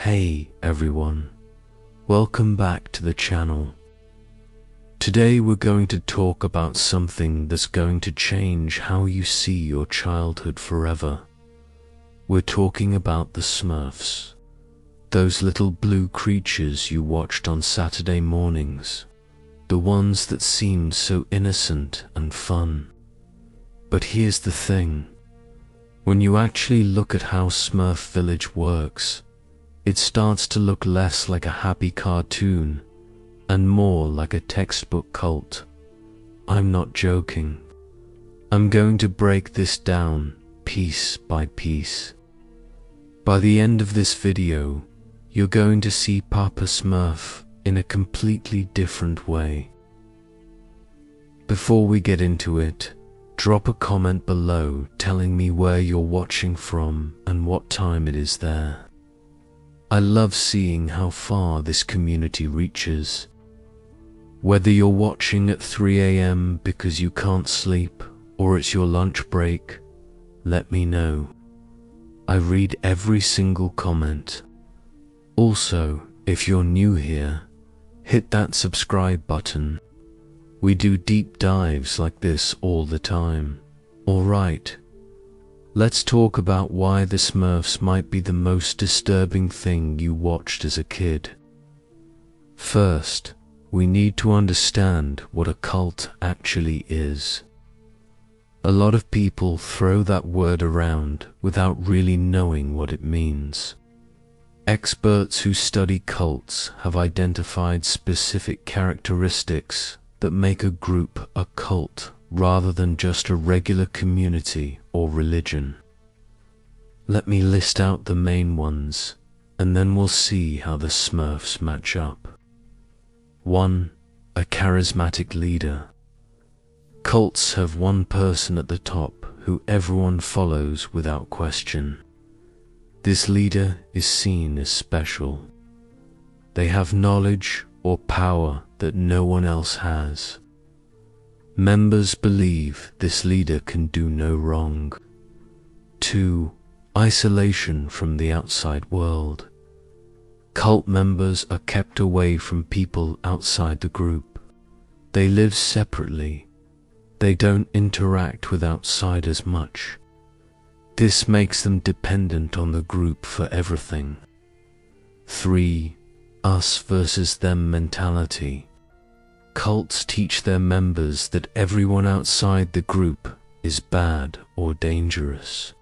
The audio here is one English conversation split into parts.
Hey everyone, welcome back to the channel. Today we're going to talk about something that's going to change how you see your childhood forever. We're talking about the Smurfs, those little blue creatures you watched on Saturday mornings, the ones that seemed so innocent and fun. But here's the thing, when you actually look at how Smurf Village works, it starts to look less like a happy cartoon and more like a textbook cult. I'm not joking. I'm going to break this down piece by piece. By the end of this video, you're going to see Papa Smurf in a completely different way. Before we get into it, drop a comment below telling me where you're watching from and what time it is there. I love seeing how far this community reaches. Whether you're watching at 3 AM because you can't sleep or it's your lunch break, let me know. I read every single comment. Also, if you're new here, hit that subscribe button. We do deep dives like this all the time. Alright, let's talk about why the Smurfs might be the most disturbing thing you watched as a kid. First, we need to understand what a cult actually is. A lot of people throw that word around without really knowing what it means. Experts who study cults have identified specific characteristics that make a group a cult rather than just a regular community or religion. Let me list out the main ones, and then we'll see how the Smurfs match up. 1. A charismatic leader. Cults have one person at the top who everyone follows without question. This leader is seen as special. They have knowledge or power that no one else has. Members believe this leader can do no wrong. 2. Isolation from the outside world. Cult members are kept away from people outside the group. They live separately. They don't interact with outsiders much. This makes them dependent on the group for everything. 3. Us versus them mentality. Cults teach their members that everyone outside the group is bad or dangerous.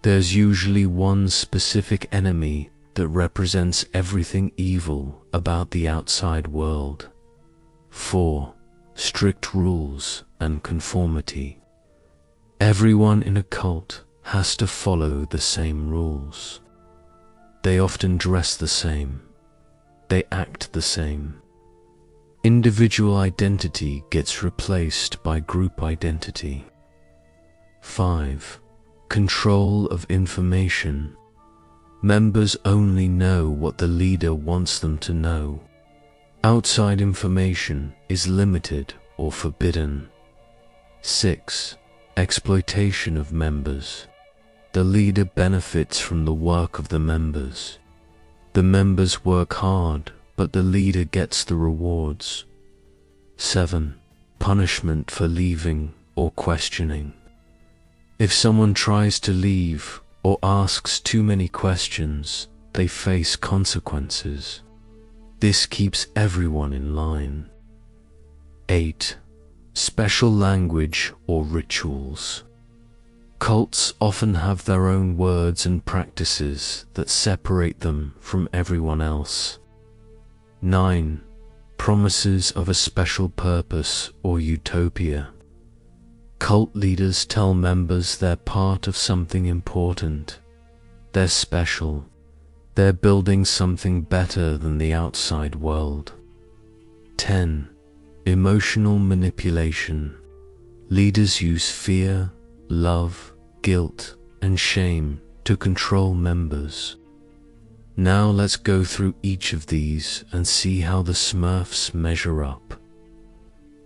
There's usually one specific enemy that represents everything evil about the outside world. 4. Strict rules and conformity. Everyone in a cult has to follow the same rules. They often dress the same. They act the same. Individual identity gets replaced by group identity. 5. Control of information. Members only know what the leader wants them to know. Outside information is limited or forbidden. 6. Exploitation of members. The leader benefits from the work of the members. The members work hard, but the leader gets the rewards. 7. Punishment for leaving or questioning. If someone tries to leave or asks too many questions, they face consequences. This keeps everyone in line. 8. Special language or rituals. Cults often have their own words and practices that separate them from everyone else. 9. Promises of a special purpose or utopia. Cult leaders tell members they're part of something important. They're special. They're building something better than the outside world. 10. Emotional manipulation. Leaders use fear, love, guilt, and shame to control members. Now let's go through each of these and see how the Smurfs measure up.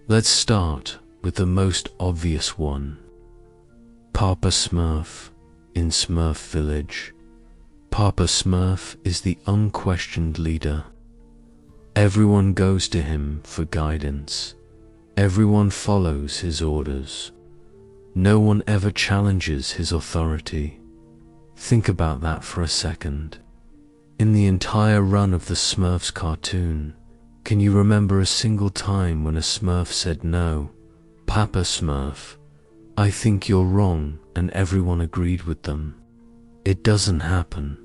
Let's start with the most obvious one. Papa Smurf in Smurf Village. Papa Smurf is the unquestioned leader. Everyone goes to him for guidance. Everyone follows his orders. No one ever challenges his authority. Think about that for a second. In the entire run of the Smurfs cartoon, can you remember a single time when a Smurf said no? Papa Smurf, I think you're wrong, and everyone agreed with them? It doesn't happen.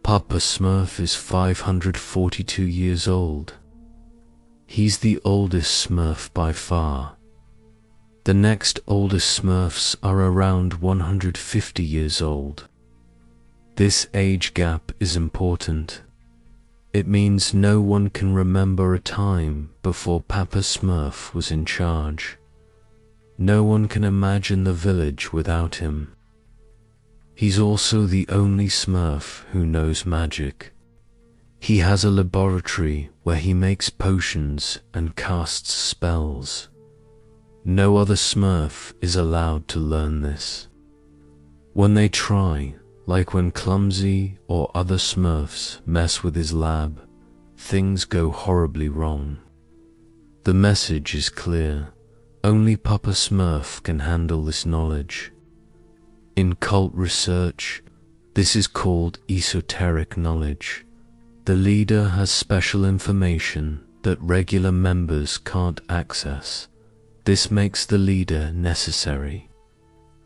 Papa Smurf is 542 years old. He's the oldest Smurf by far. The next oldest Smurfs are around 150 years old. This age gap is important. It means no one can remember a time before Papa Smurf was in charge. No one can imagine the village without him. He's also the only Smurf who knows magic. He has a laboratory where he makes potions and casts spells. No other Smurf is allowed to learn this. When they try, like when Clumsy or other Smurfs mess with his lab, things go horribly wrong. The message is clear. Only Papa Smurf can handle this knowledge. In cult research, this is called esoteric knowledge. The leader has special information that regular members can't access. This makes the leader necessary.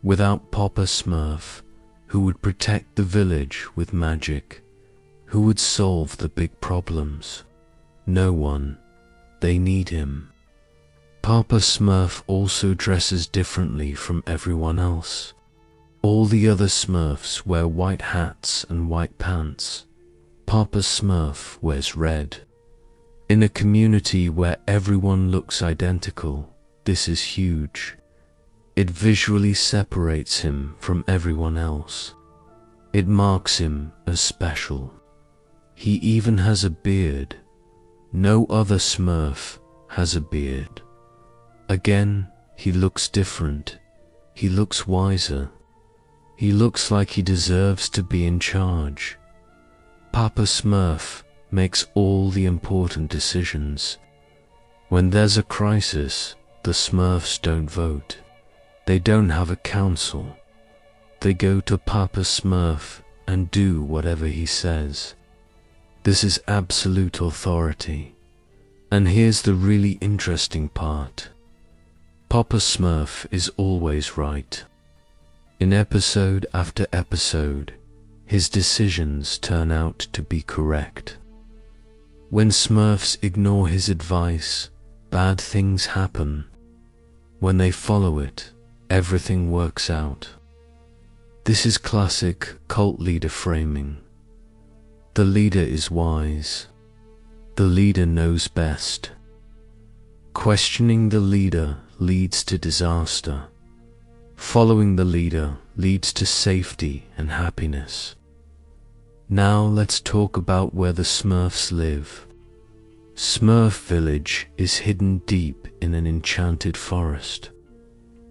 Without Papa Smurf, who would protect the village with magic? Who would solve the big problems? No one. They need him. Papa Smurf also dresses differently from everyone else. All the other Smurfs wear white hats and white pants. Papa Smurf wears red. In a community where everyone looks identical, this is huge. It visually separates him from everyone else. It marks him as special. He even has a beard. No other Smurf has a beard. Again, he looks different. He looks wiser. He looks like he deserves to be in charge. Papa Smurf makes all the important decisions. When there's a crisis, the Smurfs don't vote. They don't have a council. They go to Papa Smurf and do whatever he says. This is absolute authority. And here's the really interesting part. Papa Smurf is always right. In episode after episode, his decisions turn out to be correct. When Smurfs ignore his advice, bad things happen. When they follow it, everything works out. This is classic cult leader framing. The leader is wise. The leader knows best. Questioning the leader leads to disaster. Following the leader leads to safety and happiness. Now let's talk about where the Smurfs live. Smurf Village is hidden deep in an enchanted forest.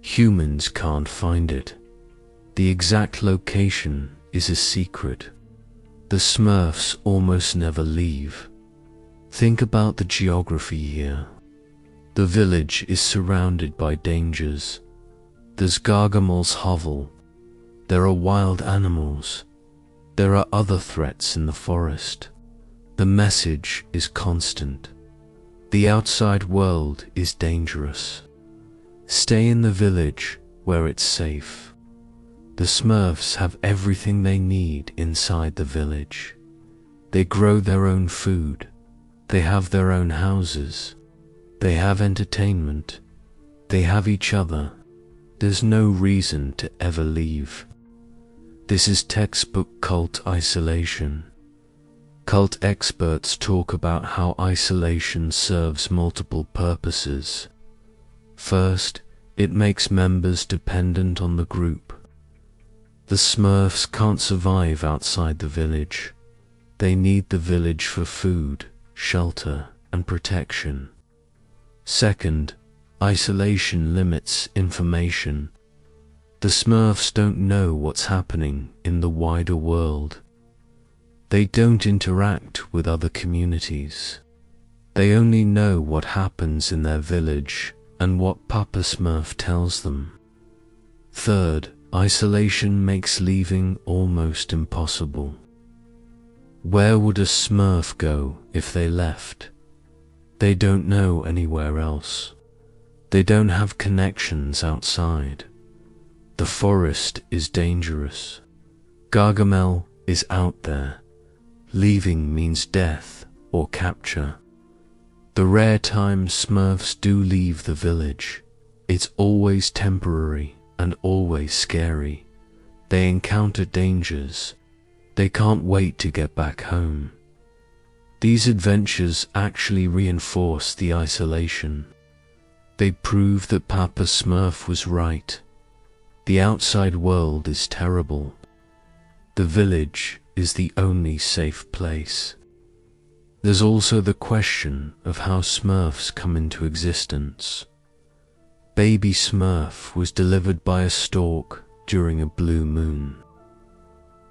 Humans can't find it. The exact location is a secret. The Smurfs almost never leave. Think about the geography here. The village is surrounded by dangers. There's Gargamel's hovel. There are wild animals. There are other threats in the forest. The message is constant. The outside world is dangerous. Stay in the village where it's safe. The Smurfs have everything they need inside the village. They grow their own food. They have their own houses. They have entertainment. They have each other. There's no reason to ever leave. This is textbook cult isolation. Cult experts talk about how isolation serves multiple purposes. First, it makes members dependent on the group. The Smurfs can't survive outside the village. They need the village for food, shelter, and protection. Second, isolation limits information. The Smurfs don't know what's happening in the wider world. They don't interact with other communities. They only know what happens in their village and what Papa Smurf tells them. Third, isolation makes leaving almost impossible. Where would a Smurf go if they left? They don't know anywhere else. They don't have connections outside. The forest is dangerous. Gargamel is out there. Leaving means death or capture. The rare times Smurfs do leave the village, it's always temporary and always scary. They encounter dangers. They can't wait to get back home. These adventures actually reinforce the isolation. They prove that Papa Smurf was right. The outside world is terrible. The village is the only safe place. There's also the question of how Smurfs come into existence. Baby Smurf was delivered by a stork during a blue moon.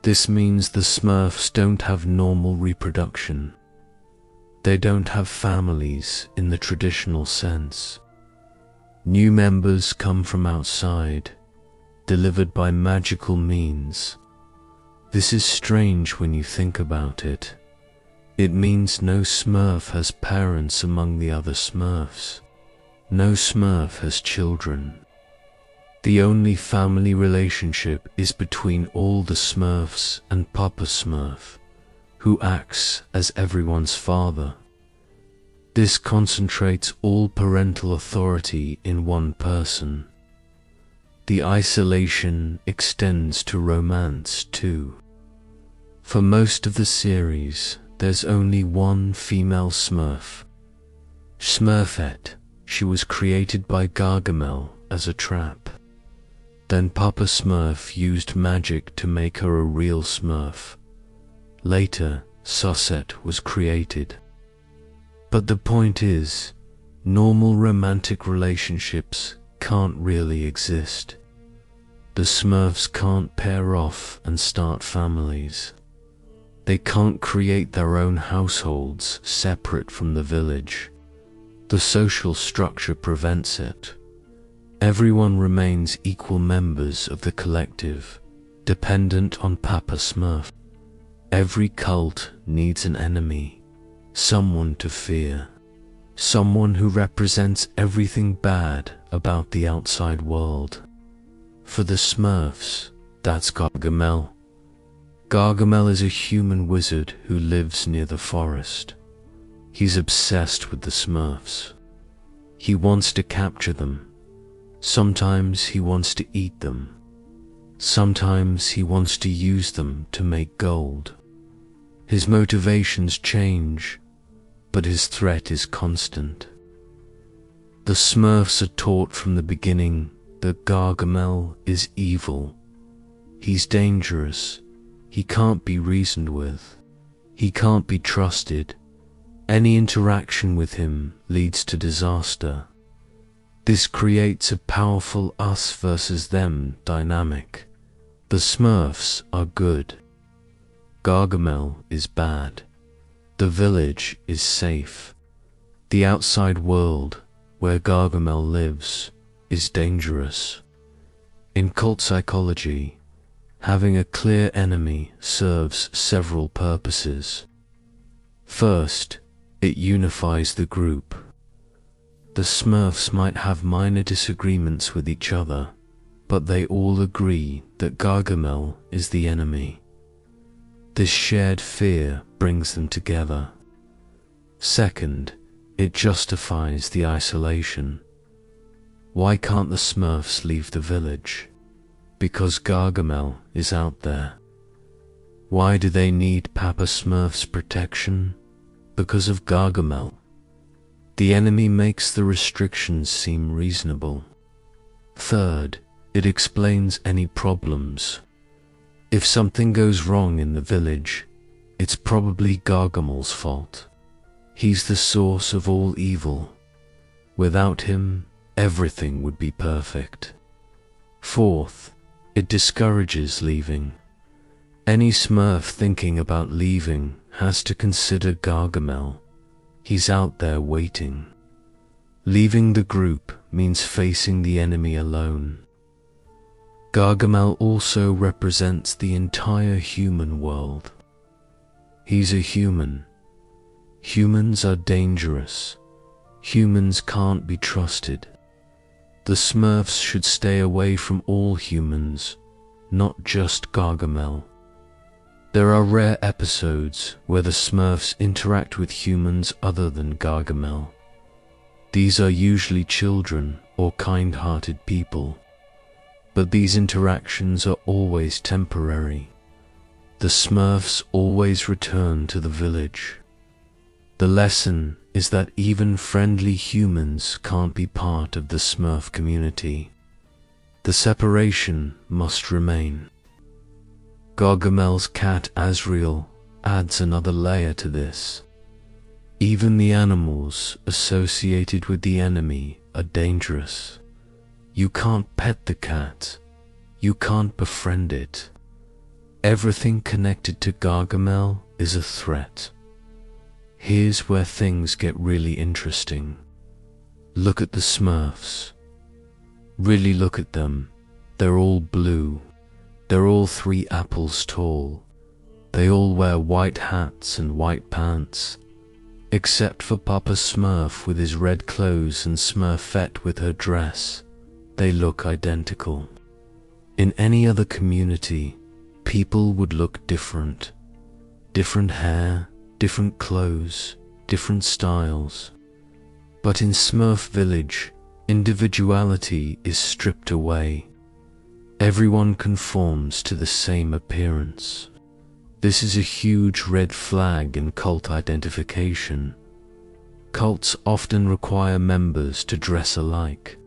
This means the Smurfs don't have normal reproduction. They don't have families in the traditional sense. New members come from outside, delivered by magical means. This is strange when you think about it. It means no Smurf has parents among the other Smurfs. No Smurf has children. The only family relationship is between all the Smurfs and Papa Smurf, who acts as everyone's father. This concentrates all parental authority in one person. The isolation extends to romance too. For most of the series, there's only one female Smurf. Smurfette. She was created by Gargamel as a trap. Then Papa Smurf used magic to make her a real Smurf. Later, Society was created. But the point is, normal romantic relationships can't really exist. The Smurfs can't pair off and start families. They can't create their own households separate from the village. The social structure prevents it. Everyone remains equal members of the collective, dependent on Papa Smurf. Every cult needs an enemy, someone to fear, someone who represents everything bad about the outside world. For the Smurfs, that's Gargamel. Gargamel is a human wizard who lives near the forest. He's obsessed with the Smurfs. He wants to capture them. Sometimes he wants to eat them. Sometimes he wants to use them to make gold. His motivations change, but his threat is constant. The Smurfs are taught from the beginning that Gargamel is evil. He's dangerous. He can't be reasoned with. He can't be trusted. Any interaction with him leads to disaster. This creates a powerful us versus them dynamic. The Smurfs are good. Gargamel is bad. The village is safe. The outside world, where Gargamel lives, is dangerous. In cult psychology, having a clear enemy serves several purposes. First, it unifies the group. The Smurfs might have minor disagreements with each other, but they all agree that Gargamel is the enemy. This shared fear brings them together. Second, it justifies the isolation. Why can't the Smurfs leave the village? Because Gargamel is out there. Why do they need Papa Smurf's protection? Because of Gargamel. The enemy makes the restrictions seem reasonable. Third, it explains any problems. If something goes wrong in the village, it's probably Gargamel's fault. He's the source of all evil. Without him, everything would be perfect. Fourth, it discourages leaving. Any Smurf thinking about leaving has to consider Gargamel. He's out there waiting. Leaving the group means facing the enemy alone. Gargamel also represents the entire human world. He's a human. Humans are dangerous. Humans can't be trusted. The Smurfs should stay away from all humans, not just Gargamel. There are rare episodes where the Smurfs interact with humans other than Gargamel. These are usually children or kind-hearted people, but these interactions are always temporary. The Smurfs always return to the village. The lesson is that even friendly humans can't be part of the Smurf community. The separation must remain. Gargamel's cat Azrael adds another layer to this. Even the animals associated with the enemy are dangerous. You can't pet the cat. You can't befriend it. Everything connected to Gargamel is a threat. Here's where things get really interesting. Look at the Smurfs. Really look at them. They're all blue. They're all 3 apples tall. They all wear white hats and white pants. Except for Papa Smurf with his red clothes and Smurfette with her dress. They look identical. In any other community, people would look different. Different hair, different clothes, different styles. But in Smurf Village, individuality is stripped away. Everyone conforms to the same appearance. This is a huge red flag in cult identification. Cults often require members to dress alike.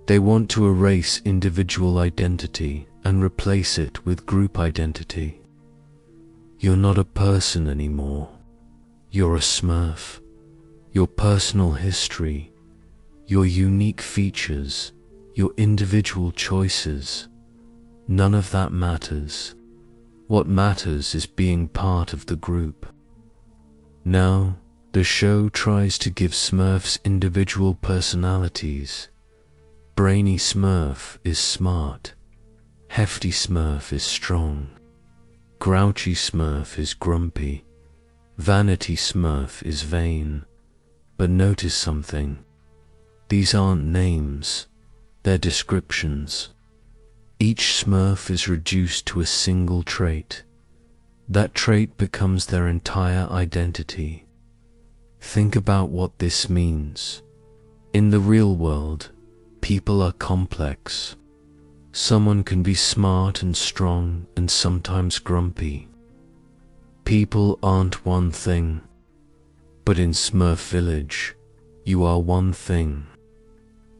They want to erase individual identity and replace it with group identity. You're not a person anymore. You're a Smurf. Your personal history, your unique features, your individual choices, none of that matters. What matters is being part of the group. Now, the show tries to give Smurfs individual personalities. Brainy Smurf is smart. Hefty Smurf is strong. Grouchy Smurf is grumpy. Vanity Smurf is vain. But notice something. These aren't names. They're descriptions. Each Smurf is reduced to a single trait. That trait becomes their entire identity. Think about what this means. In the real world, people are complex. Someone can be smart and strong and sometimes grumpy. People aren't one thing. But in Smurf Village, you are one thing.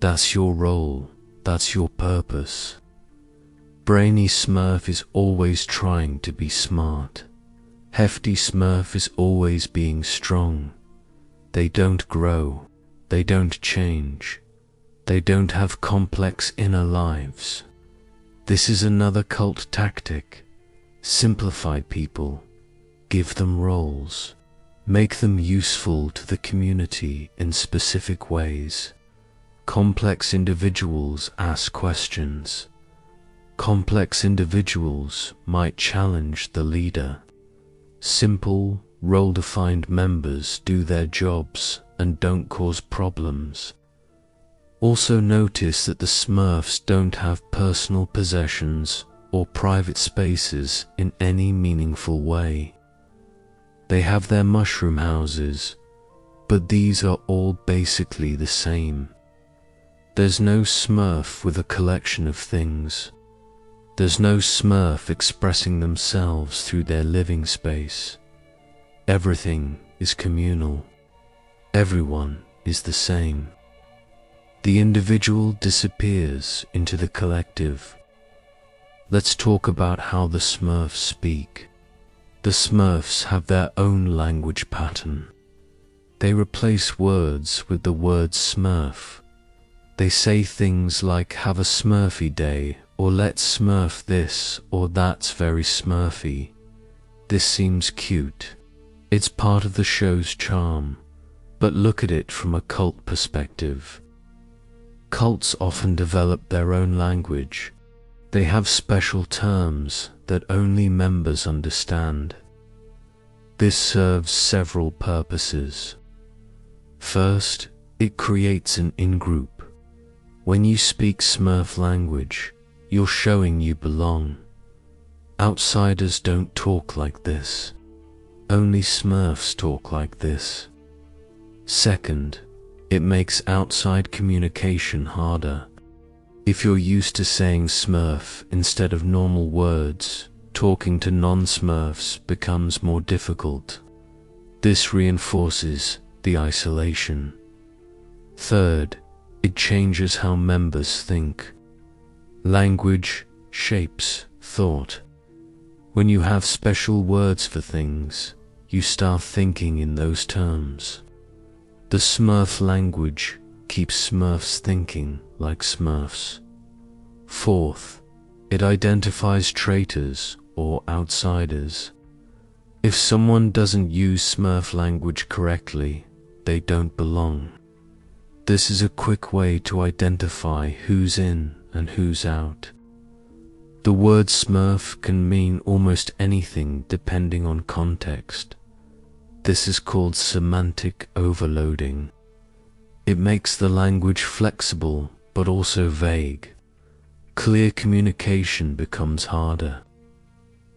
That's your role. That's your purpose. Brainy Smurf is always trying to be smart. Hefty Smurf is always being strong. They don't grow. They don't change. They don't have complex inner lives. This is another cult tactic. Simplify people. Give them roles. Make them useful to the community in specific ways. Complex individuals ask questions. Complex individuals might challenge the leader. Simple, role-defined members do their jobs and don't cause problems. Also notice that the Smurfs don't have personal possessions or private spaces in any meaningful way. They have their mushroom houses, but these are all basically the same. There's no Smurf with a collection of things. There's no Smurf expressing themselves through their living space. Everything is communal. Everyone is the same. The individual disappears into the collective. Let's talk about how the Smurfs speak. The Smurfs have their own language pattern. They replace words with the word Smurf. They say things like "have a Smurfy day" or let's smurf this, or that's very smurfy. This seems cute. It's part of the show's charm, but look at it from a cult perspective. Cults often develop their own language. They have special terms that only members understand. This serves several purposes. First, it creates an in-group. When you speak Smurf language, you're showing you belong. Outsiders don't talk like this. Only Smurfs talk like this. Second, it makes outside communication harder. If you're used to saying Smurf instead of normal words, talking to non-Smurfs becomes more difficult. This reinforces the isolation. Third, it changes how members think. Language shapes thought. When you have special words for things, you start thinking in those terms. The Smurf language keeps Smurfs thinking like Smurfs. Fourth, it identifies traitors or outsiders. If someone doesn't use Smurf language correctly, they don't belong. This is a quick way to identify who's in and who's out. The word Smurf can mean almost anything depending on context. This is called semantic overloading. It makes the language flexible but also vague. Clear communication becomes harder.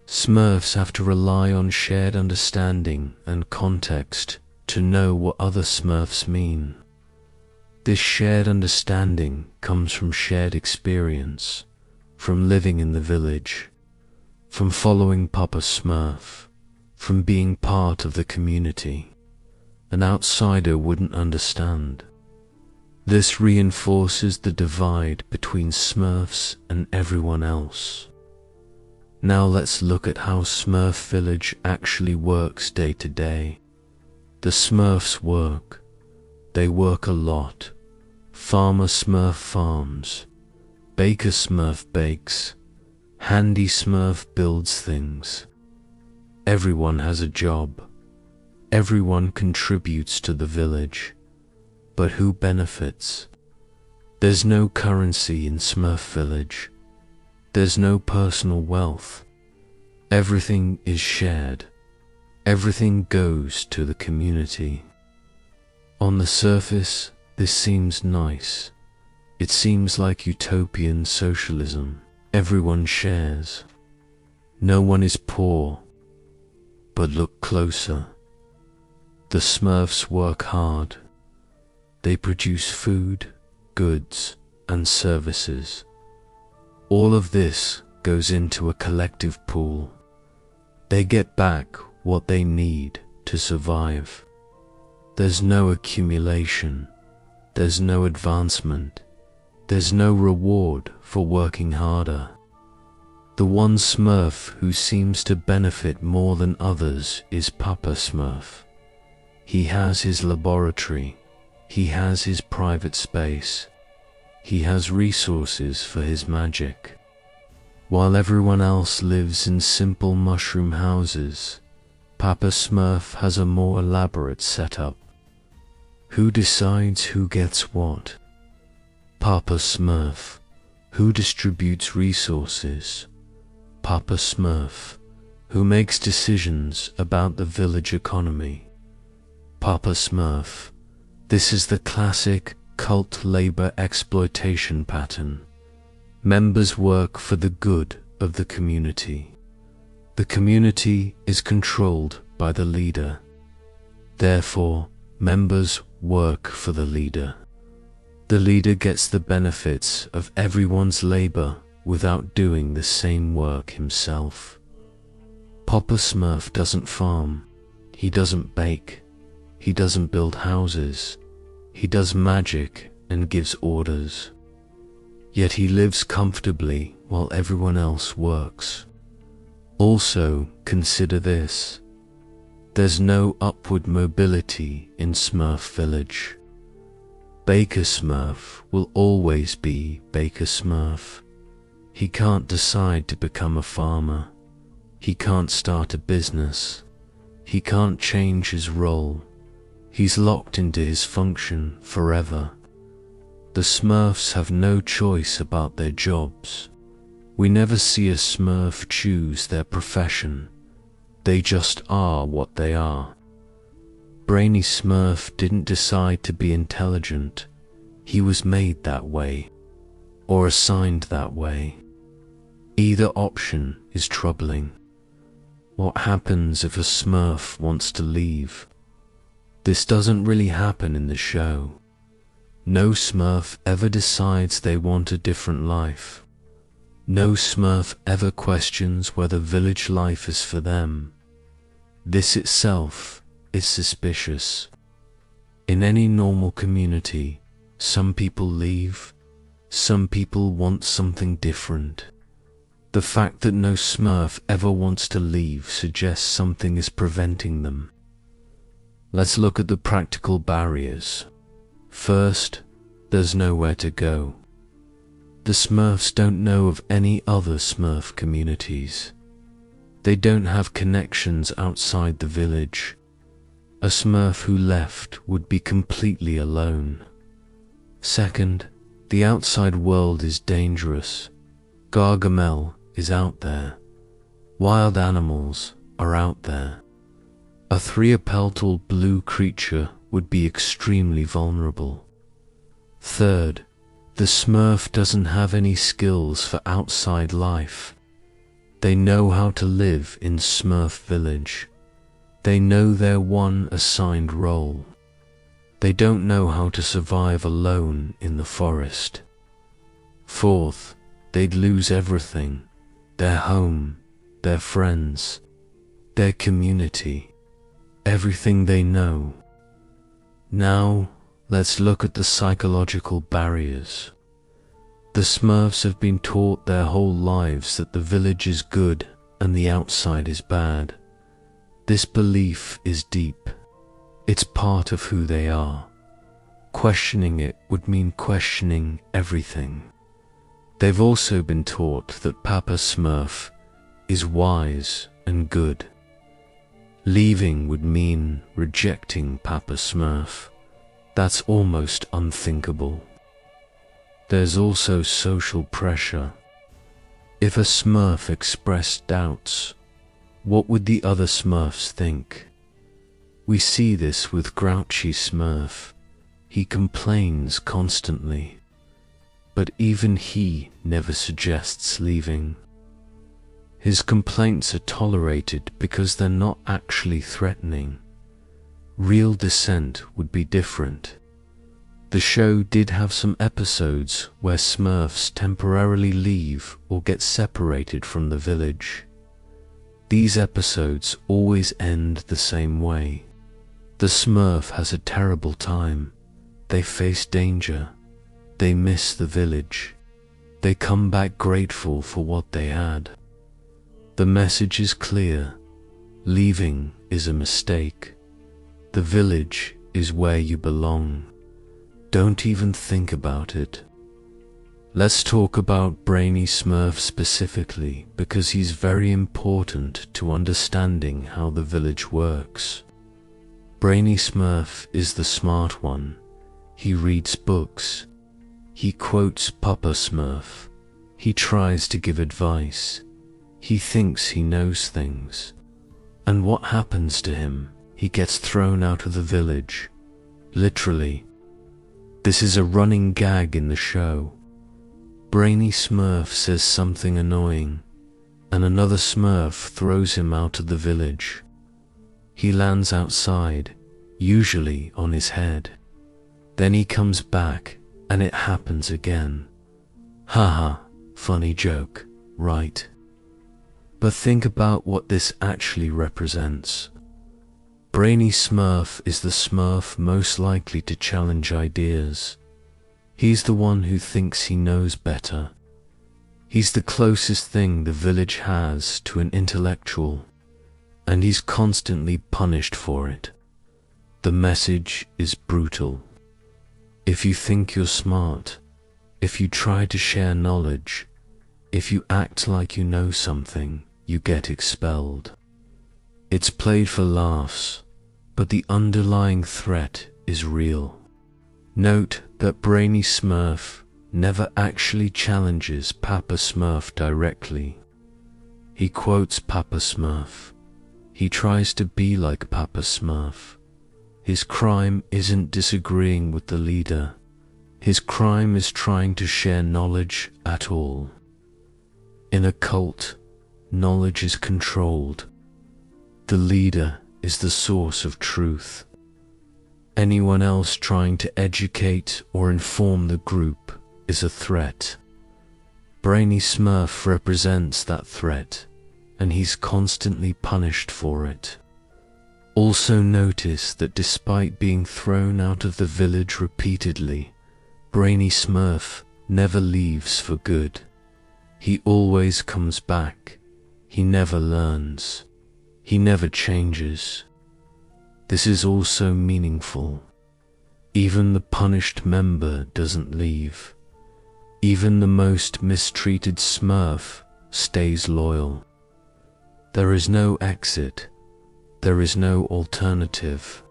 Smurfs have to rely on shared understanding and context to know what other Smurfs mean. This shared understanding comes from shared experience, from living in the village, from following Papa Smurf, from being part of the community. An outsider wouldn't understand. This reinforces the divide between Smurfs and everyone else. Now let's look at how Smurf Village actually works day to day. The Smurfs work. They work a lot. Farmer Smurf farms. Baker Smurf bakes. Handy Smurf builds things. Everyone has a job. Everyone contributes to the village. But who benefits? There's no currency in Smurf Village. There's no personal wealth. Everything is shared. Everything goes to the community. On the surface, this seems nice. It seems like utopian socialism. Everyone shares. No one is poor. But look closer. The Smurfs work hard. They produce food, goods, and services. All of this goes into a collective pool. They get back what they need to survive. There's no accumulation. There's no advancement. There's no reward for working harder. The one Smurf who seems to benefit more than others is Papa Smurf. He has his laboratory. He has his private space. He has resources for his magic. While everyone else lives in simple mushroom houses, Papa Smurf has a more elaborate setup. Who decides who gets what? Papa Smurf. Who distributes resources? Papa Smurf. Who makes decisions about the village economy? Papa Smurf. This is the classic cult labor exploitation pattern. Members work for the good of the community. The community is controlled by the leader. Therefore, members work for the leader. The leader gets the benefits of everyone's labor without doing the same work himself. Papa Smurf doesn't farm. He doesn't bake. He doesn't build houses. He does magic and gives orders. Yet he lives comfortably while everyone else works. Also, consider this. There's no upward mobility in Smurf Village. Baker Smurf will always be Baker Smurf. He can't decide to become a farmer. He can't start a business. He can't change his role. He's locked into his function forever. The Smurfs have no choice about their jobs. We never see a Smurf choose their profession. They just are what they are. Brainy Smurf didn't decide to be intelligent. He was made that way, or assigned that way. Either option is troubling. What happens if a Smurf wants to leave? This doesn't really happen in the show. No Smurf ever decides they want a different life. No Smurf ever questions whether village life is for them. This itself is suspicious. In any normal community, some people leave, some people want something different. The fact that no Smurf ever wants to leave suggests something is preventing them. Let's look at the practical barriers. First, there's nowhere to go. The Smurfs don't know of any other Smurf communities. They don't have connections outside the village. A Smurf who left would be completely alone. Second, the outside world is dangerous. Gargamel is out there. Wild animals are out there. A 3-peltal blue creature would be extremely vulnerable. Third, the Smurf doesn't have any skills for outside life. They know how to live in Smurf Village. They know their one assigned role. They don't know how to survive alone in the forest. Fourth, they'd lose everything: their home, their friends, their community, everything they know. Now, let's look at the psychological barriers. The Smurfs have been taught their whole lives that the village is good and the outside is bad. This belief is deep. It's part of who they are. Questioning it would mean questioning everything. They've also been taught that Papa Smurf is wise and good. Leaving would mean rejecting Papa Smurf. That's almost unthinkable. There's also social pressure. If a Smurf expressed doubts, what would the other Smurfs think? We see this with grouchy Smurf. He complains constantly, but even he never suggests leaving. His complaints are tolerated because they're not actually threatening. Real dissent would be different. The show did have some episodes where Smurfs temporarily leave or get separated from the village. These episodes always end the same way. The Smurf has a terrible time. They face danger. They miss the village. They come back grateful for what they had. The message is clear. Leaving is a mistake. The village is where you belong. Don't even think about it. Let's talk about Brainy Smurf specifically because he's very important to understanding how the village works. Brainy Smurf is the smart one. He reads books. He quotes Papa Smurf. He tries to give advice. He thinks he knows things. And what happens to him? He gets thrown out of the village. Literally. This is a running gag in the show. Brainy Smurf says something annoying, and another Smurf throws him out of the village. He lands outside, usually on his head. Then he comes back, and it happens again. Haha, funny joke, right? But think about what this actually represents. Brainy Smurf is the Smurf most likely to challenge ideas. He's the one who thinks he knows better. He's the closest thing the village has to an intellectual, and he's constantly punished for it. The message is brutal. If you think you're smart, if you try to share knowledge, If you act like you know something, you get expelled. It's played for laughs, but the underlying threat is real. Note that Brainy Smurf never actually challenges Papa Smurf directly. He quotes Papa Smurf. He tries to be like Papa Smurf. His crime isn't disagreeing with the leader. His crime is trying to share knowledge at all. In a cult, knowledge is controlled. The leader is the source of truth. Anyone else trying to educate or inform the group is a threat. Brainy Smurf represents that threat, and he's constantly punished for it. Also notice that despite being thrown out of the village repeatedly, Brainy Smurf never leaves for good. He always comes back. He never learns. He never changes. This is also meaningful. Even the punished member doesn't leave. Even the most mistreated Smurf stays loyal. There is no exit. There is no alternative.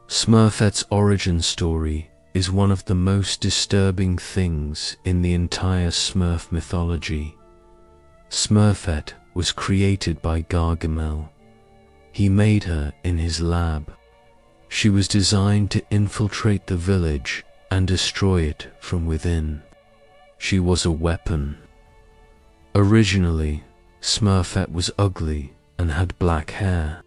Smurfette's origin story is one of the most disturbing things in the entire Smurf mythology. Smurfette was created by Gargamel. He made her in his lab. She was designed to infiltrate the village and destroy it from within. She was a weapon. Originally, Smurfette was ugly and had black hair.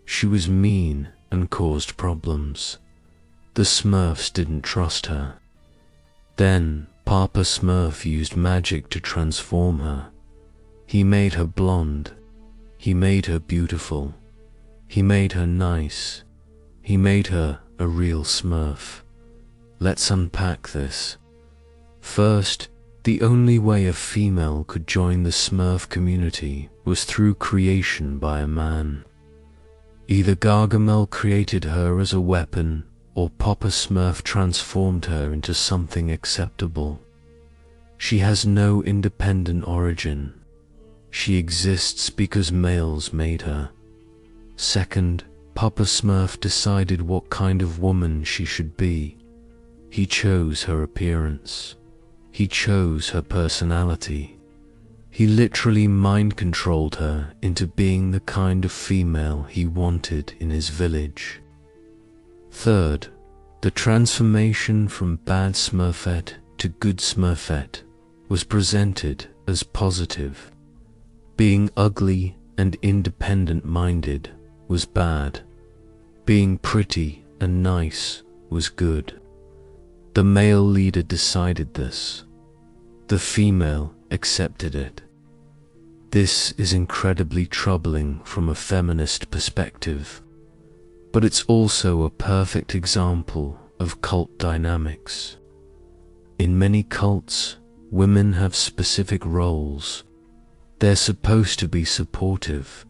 She was mean and caused problems. The Smurfs didn't trust her. Then Papa Smurf used magic to transform her. He made her blonde. He made her beautiful. He made her nice. He made her a real Smurf. Let's unpack this. First, the only way a female could join the Smurf community was through creation by a man. Either Gargamel created her as a weapon, or Papa Smurf transformed her into something acceptable. She has no independent origin. She exists because males made her. Second, Papa Smurf decided what kind of woman she should be. He chose her appearance. He chose her personality. He literally mind-controlled her into being the kind of female he wanted in his village. Third, the transformation from bad Smurfette to good Smurfette was presented as positive. Being ugly and independent-minded was bad. Being pretty and nice was good. The male leader decided this. The female accepted it. This is incredibly troubling from a feminist perspective, but it's also a perfect example of cult dynamics. In many cults, women have specific roles. They're supposed to be supportive.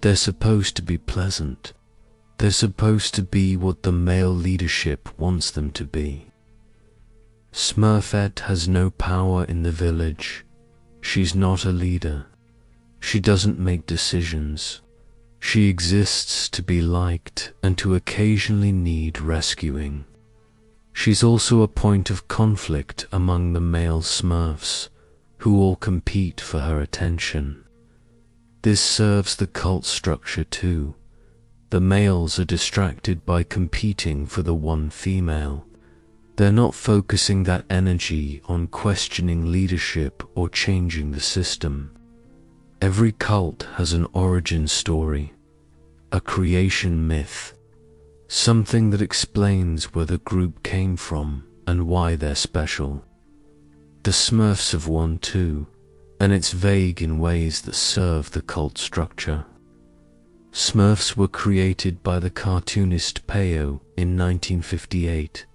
They're supposed to be pleasant. They're supposed to be what the male leadership wants them to be. Smurfette has no power in the village. She's not a leader. She doesn't make decisions. She exists to be liked and to occasionally need rescuing. She's also a point of conflict among the male Smurfs, who all compete for her attention. This serves the cult structure too. The males are distracted by competing for the one female. They're not focusing that energy on questioning leadership or changing the system. Every cult has an origin story, a creation myth, something that explains where the group came from and why they're special. The Smurfs have one too, and it's vague in ways that serve the cult structure. Smurfs were created by the cartoonist Peyo in 1958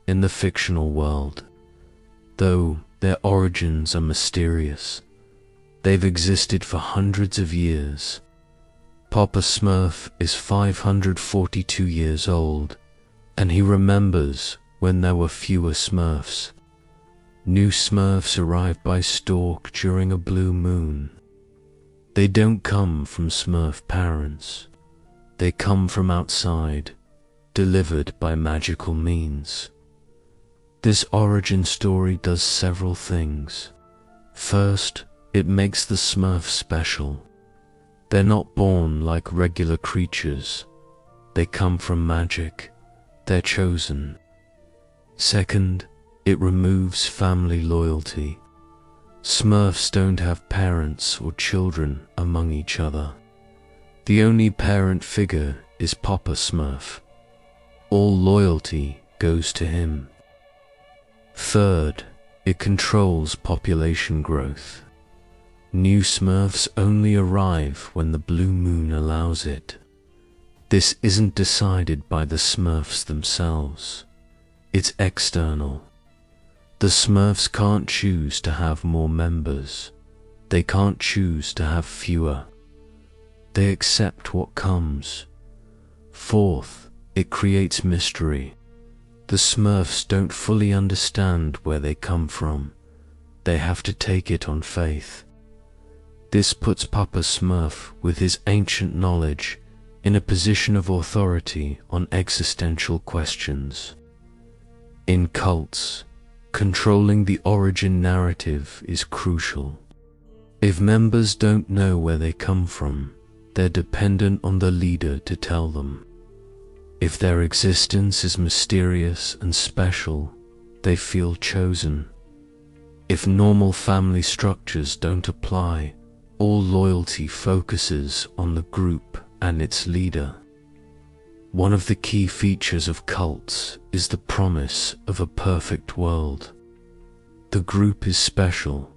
in the fictional world, though their origins are mysterious. They've existed for hundreds of years. Papa Smurf is 542 years old, and he remembers when there were fewer Smurfs. New Smurfs arrive by stalk during a blue moon. They don't come from Smurf parents. They come from outside, delivered by magical means. This origin story does several things. First, it makes the Smurfs special. They're not born like regular creatures. They come from magic. They're chosen. Second, it removes family loyalty. Smurfs don't have parents or children among each other. The only parent figure is Papa Smurf. All loyalty goes to him. Third, it controls population growth. New Smurfs only arrive when the blue moon allows it. This isn't decided by the Smurfs themselves. It's external. The Smurfs can't choose to have more members. They can't choose to have fewer. They accept what comes. Fourth, it creates mystery. The Smurfs don't fully understand where they come from. They have to take it on faith. This puts Papa Smurf, with his ancient knowledge, in a position of authority on existential questions. In cults, controlling the origin narrative is crucial. If members don't know where they come from, they're dependent on the leader to tell them. If their existence is mysterious and special, they feel chosen. If normal family structures don't apply, all loyalty focuses on the group and its leader. One of the key features of cults is the promise of a perfect world. The group is special.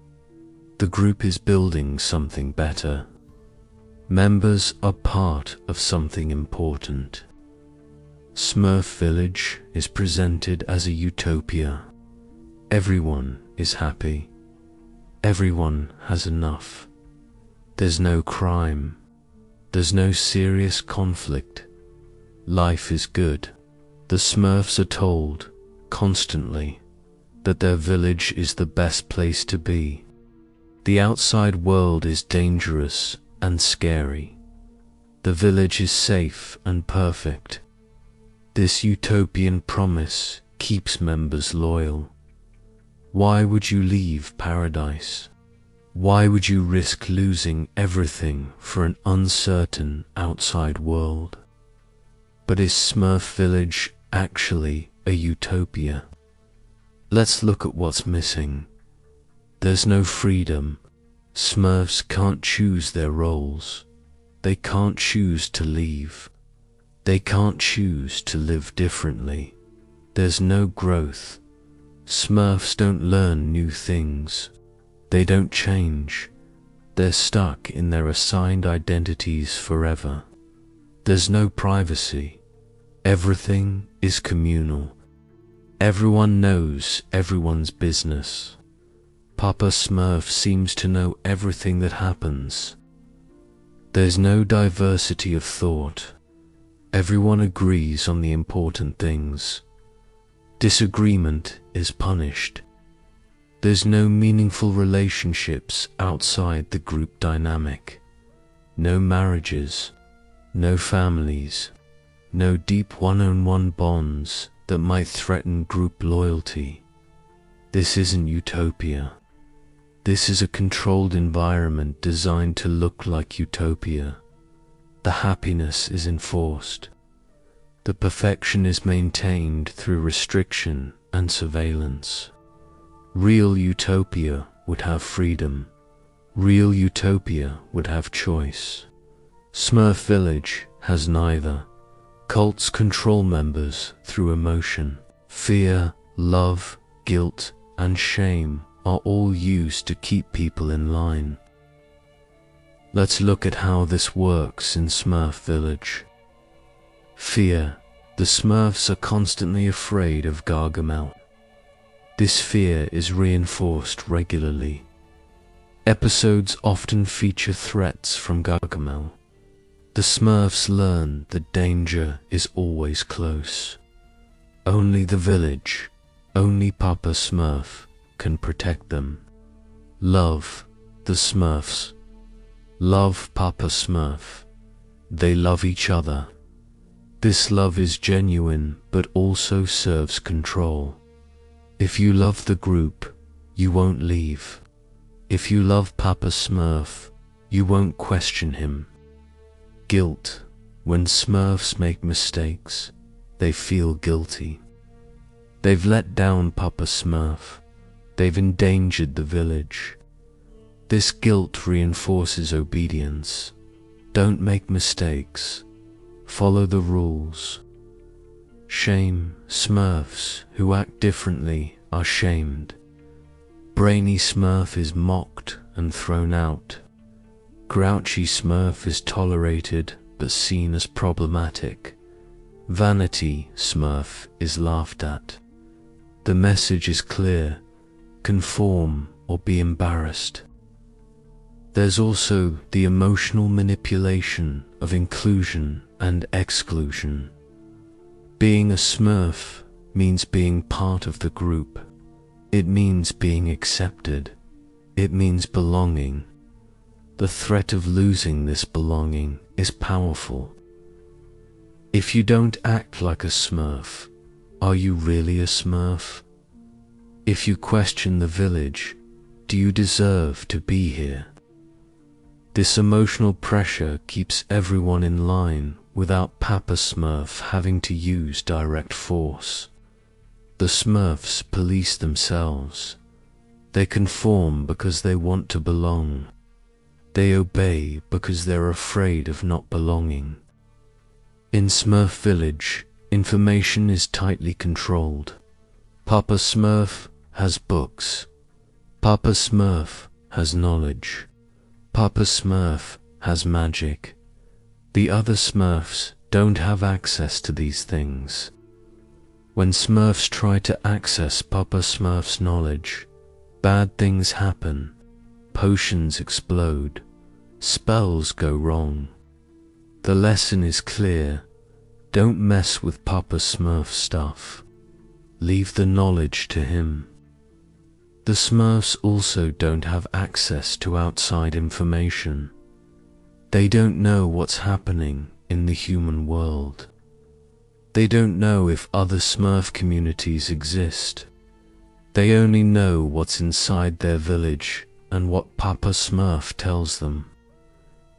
The group is building something better. Members are part of something important. Smurf Village is presented as a utopia. Everyone is happy. Everyone has enough. There's no crime. There's no serious conflict. Life is good. The Smurfs are told, constantly, that their village is the best place to be. The outside world is dangerous and scary. The village is safe and perfect. This utopian promise keeps members loyal. Why would you leave paradise? Why would you risk losing everything for an uncertain outside world? But is Smurf Village actually a utopia? Let's look at what's missing. There's no freedom. Smurfs can't choose their roles. They can't choose to leave. They can't choose to live differently. There's no growth. Smurfs don't learn new things. They don't change. They're stuck in their assigned identities forever. There's no privacy. Everything is communal. Everyone knows everyone's business. Papa Smurf seems to know everything that happens. There's no diversity of thought. Everyone agrees on the important things. Disagreement is punished. There's no meaningful relationships outside the group dynamic. No marriages, no families, no deep one-on-one bonds that might threaten group loyalty. This isn't utopia. This is a controlled environment designed to look like utopia. The happiness is enforced. The perfection is maintained through restriction and surveillance. Real utopia would have freedom. Real utopia would have choice. Smurf Village has neither. Cults control members through emotion. Fear, love, guilt, and shame are all used to keep people in line. Let's look at how this works in Smurf Village. Fear. The Smurfs are constantly afraid of Gargamel. This fear is reinforced regularly. Episodes often feature threats from Gargamel. The Smurfs learn that danger is always close. Only the village, only Papa Smurf, can protect them. Love the Smurfs. Love Papa Smurf. They love each other. This love is genuine but also serves control. If you love the group, you won't leave. If you love Papa Smurf, you won't question him. Guilt. When Smurfs make mistakes, they feel guilty. They've let down Papa Smurf. They've endangered the village. This guilt reinforces obedience. Don't make mistakes. Follow the rules. Shame. Smurfs who act differently are shamed. Brainy Smurf is mocked and thrown out. Grouchy Smurf is tolerated but seen as problematic. Vanity Smurf is laughed at. The message is clear: conform or be embarrassed. There's also the emotional manipulation of inclusion and exclusion. Being a Smurf means being part of the group. It means being accepted. It means belonging. The threat of losing this belonging is powerful. If you don't act like a Smurf, are you really a Smurf? If you question the village, do you deserve to be here? This emotional pressure keeps everyone in line without Papa Smurf having to use direct force. The Smurfs police themselves. They conform because they want to belong. They obey because they're afraid of not belonging. In Smurf Village, information is tightly controlled. Papa Smurf has books. Papa Smurf has knowledge. Papa Smurf has magic. The other Smurfs don't have access to these things. When Smurfs try to access Papa Smurf's knowledge, bad things happen. Potions explode. Spells go wrong. The lesson is clear. Don't mess with Papa Smurf stuff. Leave the knowledge to him. The Smurfs also don't have access to outside information. They don't know what's happening in the human world. They don't know if other Smurf communities exist. They only know what's inside their village and what Papa Smurf tells them.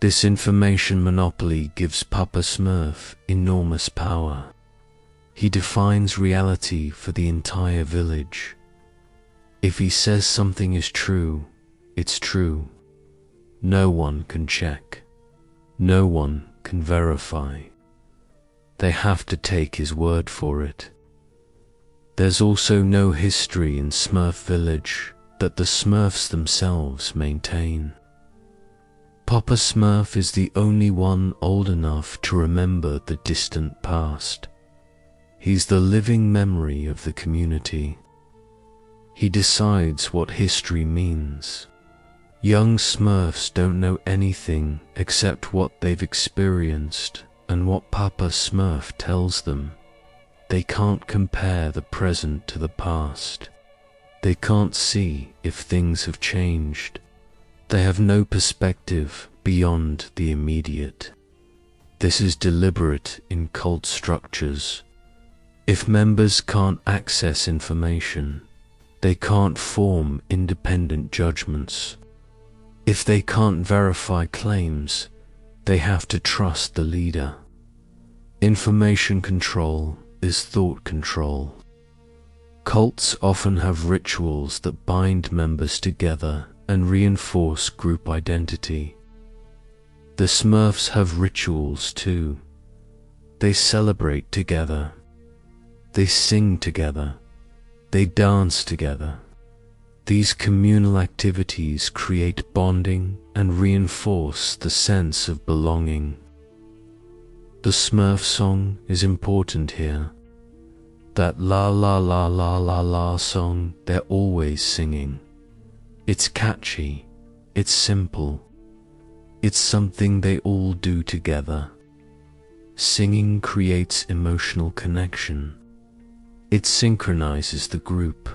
This information monopoly gives Papa Smurf enormous power. He defines reality for the entire village. If he says something is true, it's true. No one can check. No one can verify. They have to take his word for it. There's also no history in Smurf Village that the Smurfs themselves maintain. Papa Smurf is the only one old enough to remember the distant past. He's the living memory of the community. He decides what history means. Young Smurfs don't know anything except what they've experienced and what Papa Smurf tells them. They can't compare the present to the past. They can't see if things have changed. They have no perspective beyond the immediate. This is deliberate in cult structures. If members can't access information, they can't form independent judgments. If they can't verify claims, they have to trust the leader. Information control is thought control. Cults often have rituals that bind members together and reinforce group identity. The Smurfs have rituals too. They celebrate together. They sing together. They dance together. These communal activities create bonding and reinforce the sense of belonging. The Smurf song is important here. That la la la la la la song they're always singing. It's catchy. It's simple. It's something they all do together. Singing creates emotional connection. It synchronizes the group.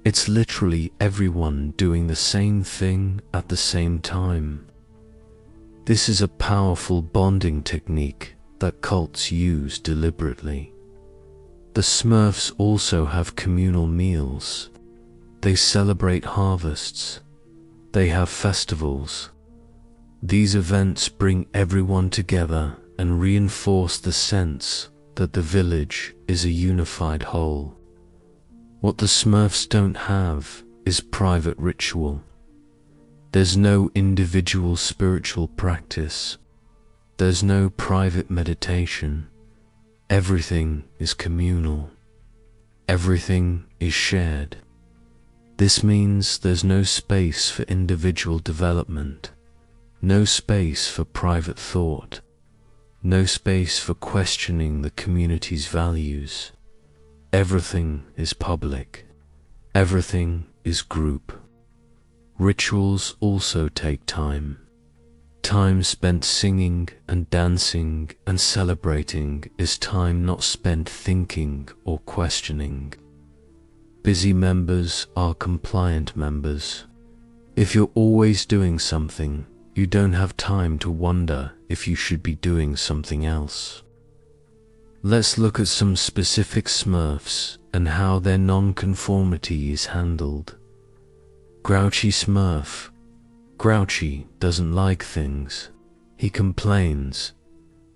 It's literally everyone doing the same thing at the same time. This is a powerful bonding technique that cults use deliberately. The Smurfs also have communal meals. They celebrate harvests. They have festivals. These events bring everyone together and reinforce the sense that the village is a unified whole. What the Smurfs don't have is private ritual. There's no individual spiritual practice. There's no private meditation. Everything is communal. Everything is shared. This means there's no space for individual development, no space for private thought, no space for questioning the community's values. Everything is public. Everything is group. Rituals also take time. Time spent singing and dancing and celebrating is time not spent thinking or questioning. Busy members are compliant members. If you're always doing something, you don't have time to wonder if you should be doing something else. Let's look at some specific Smurfs and how their non-conformity is handled. Grouchy Smurf. Grouchy doesn't like things. He complains.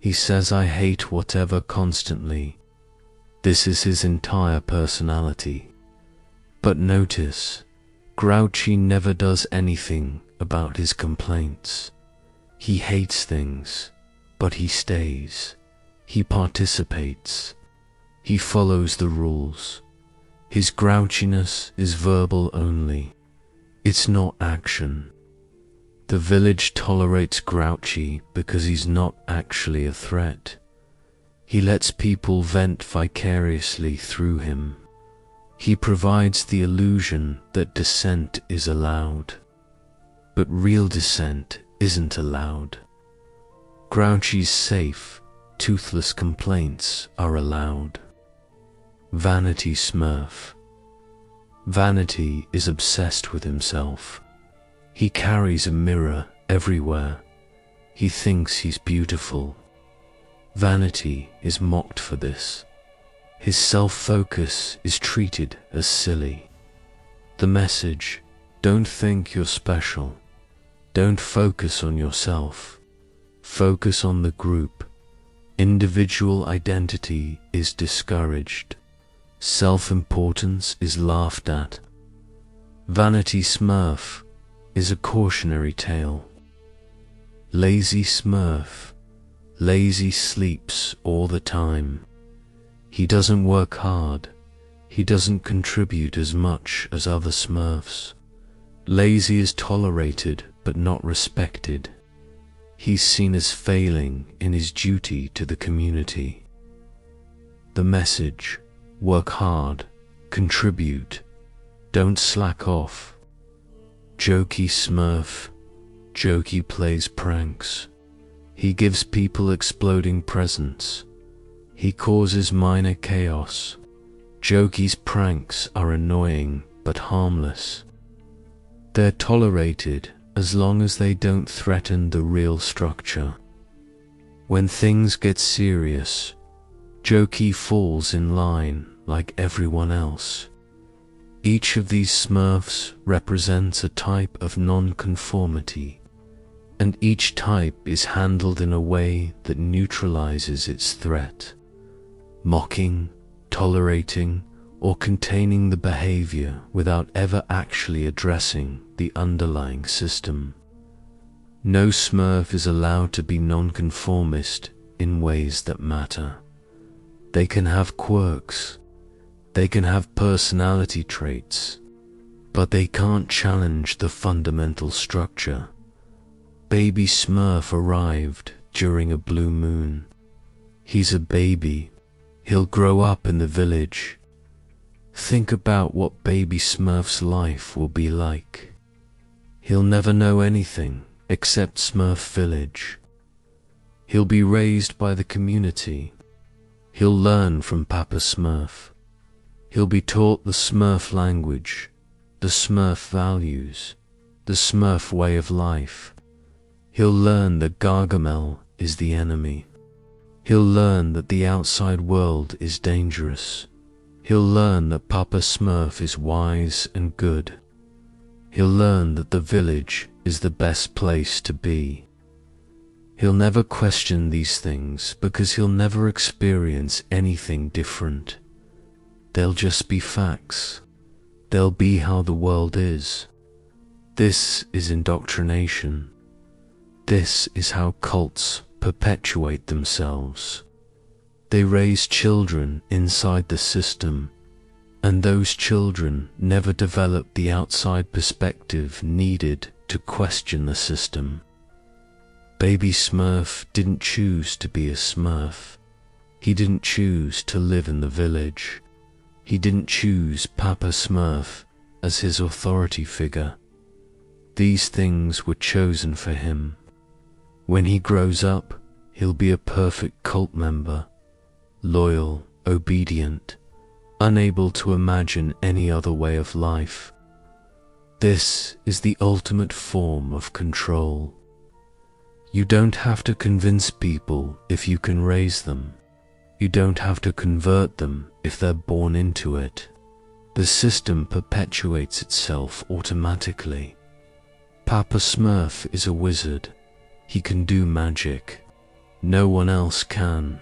He says I hate whatever constantly. This is his entire personality. But notice, Grouchy never does anything about his complaints. He hates things, but he stays. He participates. He follows the rules. His grouchiness is verbal only. It's not action. The village tolerates Grouchy because he's not actually a threat. He lets people vent vicariously through him. He provides the illusion that dissent is allowed. But real dissent isn't allowed. Grouchy's safe, toothless complaints are allowed. Vanity Smurf. Vanity is obsessed with himself. He carries a mirror everywhere. He thinks he's beautiful. Vanity is mocked for this. His self-focus is treated as silly. The message, don't think you're special. Don't focus on yourself. Focus on the group. Individual identity is discouraged. Self-importance is laughed at. Vanity Smurf is a cautionary tale. Lazy Smurf. Lazy sleeps all the time. He doesn't work hard. He doesn't contribute as much as other Smurfs. Lazy is tolerated but not respected. He's seen as failing in his duty to the community. The message, work hard, contribute, don't slack off. Jokey Smurf. Jokey plays pranks. He gives people exploding presents. He causes minor chaos. Jokey's pranks are annoying but harmless. They're tolerated as long as they don't threaten the real structure. When things get serious, Jokey falls in line like everyone else. Each of these Smurfs represents a type of non-conformity, and each type is handled in a way that neutralizes its threat. Mocking, tolerating, or containing the behavior without ever actually addressing the underlying system. No Smurf is allowed to be nonconformist in ways that matter. They can have quirks, they can have personality traits, but they can't challenge the fundamental structure. Baby Smurf arrived during a blue moon. He's a baby. He'll grow up in the village. Think about what baby Smurf's life will be like. He'll never know anything except Smurf Village. He'll be raised by the community. He'll learn from Papa Smurf. He'll be taught the Smurf language the Smurf values, the Smurf way of life. He'll learn that Gargamel is the enemy. He'll learn that the outside world is dangerous. He'll learn that Papa Smurf is wise and good. He'll learn that the village is the best place to be. He'll never question these things because he'll never experience anything different. They'll just be facts. They'll be how the world is. This is indoctrination. This is how cults perpetuate themselves. They raise children inside the system, and those children never develop the outside perspective needed to question the system. Baby Smurf didn't choose to be a Smurf. He didn't choose to live in the village. He didn't choose Papa Smurf as his authority figure. These things were chosen for him. When he grows up, he'll be a perfect cult member, loyal, obedient, unable to imagine any other way of life. This is the ultimate form of control. You don't have to convince people if you can raise them. You don't have to convert them if they're born into it. The system perpetuates itself automatically. Papa Smurf is a wizard. He can do magic. No one else can.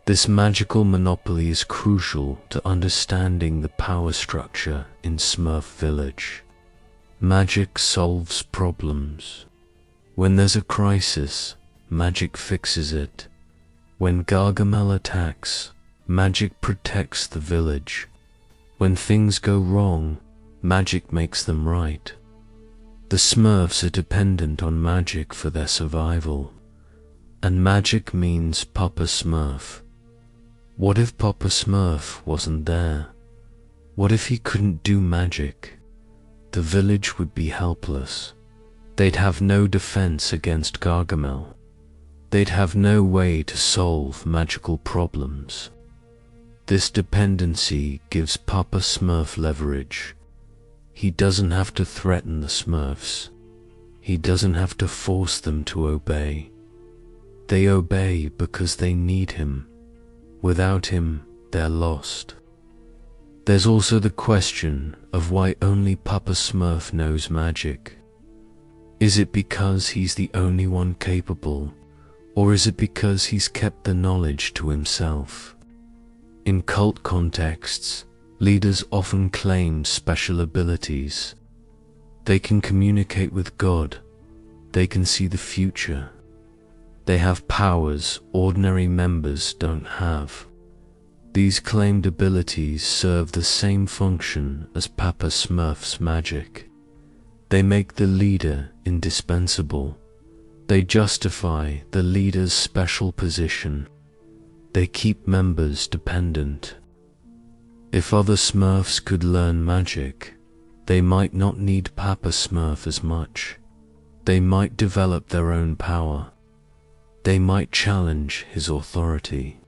This magical monopoly is crucial to understanding the power structure in Smurf Village. Magic solves problems. When there's a crisis, magic fixes it. When Gargamel attacks, magic protects the village. When things go wrong, magic makes them right. The Smurfs are dependent on magic for their survival. And magic means Papa Smurf. What if Papa Smurf wasn't there? What if he couldn't do magic? The village would be helpless. They'd have no defense against Gargamel. They'd have no way to solve magical problems. This dependency gives Papa Smurf leverage. He doesn't have to threaten the Smurfs. He doesn't have to force them to obey. They obey because they need him. Without him, they're lost. There's also the question of why only Papa Smurf knows magic. Is it because he's the only one capable, or is it because he's kept the knowledge to himself? In cult contexts, leaders often claim special abilities. They can communicate with God. They can see the future. They have powers ordinary members don't have. These claimed abilities serve the same function as Papa Smurf's magic. They make the leader indispensable. They justify the leader's special position. They keep members dependent. If other Smurfs could learn magic, they might not need Papa Smurf as much. They might develop their own power. They might challenge his authority.